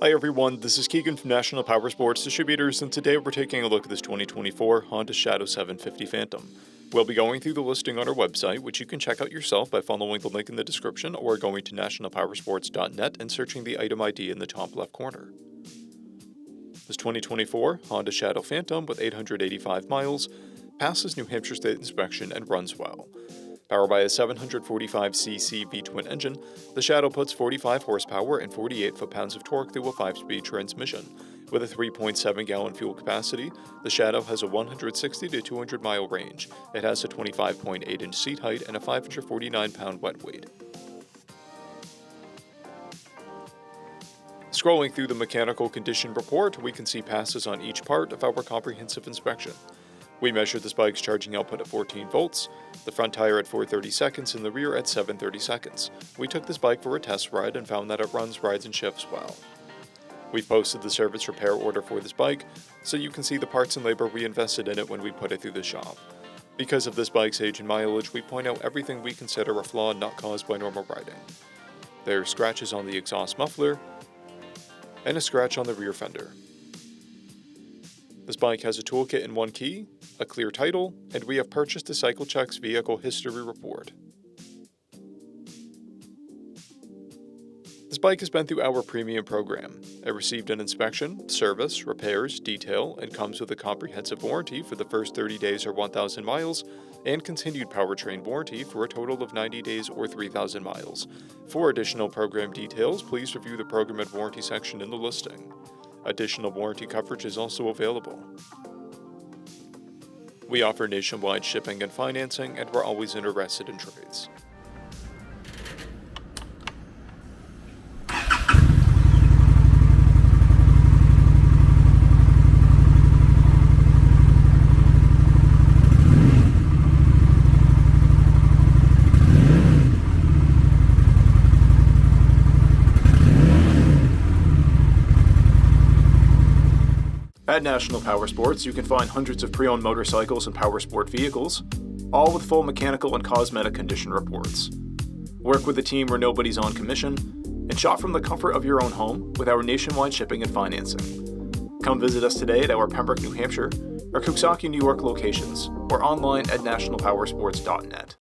Hi everyone, this is Keegan from National Powersports Distributors, and today we're taking a look at this 2024 Honda Shadow 750 Phantom. We'll be going through the listing on our website, which you can check out yourself by following the link in the description or going to nationalpowersports.net and searching the item ID in the top left corner. This 2024 Honda Shadow Phantom with 885 miles passes New Hampshire State inspection and runs well. Powered by a 745cc V-twin engine, the Shadow puts 45 horsepower and 48 foot-pounds of torque through a 5-speed transmission. With a 3.7-gallon fuel capacity, the Shadow has a 160 to 200-mile range. It has a 25.8-inch seat height and a 549-pound wet weight. Scrolling through the mechanical condition report, we can see passes on each part of our comprehensive inspection. We measured this bike's charging output at 14 volts, the front tire at 430 seconds, and the rear at 730 seconds. We took this bike for a test ride and found that it runs, rides, and shifts well. We've posted the service repair order for this bike, so you can see the parts and labor we invested in it when we put it through the shop. Because of this bike's age and mileage, we point out everything we consider a flaw not caused by normal riding. There are scratches on the exhaust muffler, and a scratch on the rear fender. This bike has a toolkit and one key, a clear title, and we have purchased a CycleCheck's vehicle history report. This bike has been through our premium program. It received an inspection, service, repairs, detail, and comes with a comprehensive warranty for the first 30 days or 1,000 miles, and continued powertrain warranty for a total of 90 days or 3,000 miles. For additional program details, please review the program and warranty section in the listing. Additional warranty coverage is also available. We offer nationwide shipping and financing, and we're always interested in trades. At National Powersports, you can find hundreds of pre-owned motorcycles and powersport vehicles, all with full mechanical and cosmetic condition reports. Work with a team where nobody's on commission, and shop from the comfort of your own home with our nationwide shipping and financing. Come visit us today at our Pembroke, New Hampshire, or Coxsackie, New York locations, or online at nationalpowersports.net.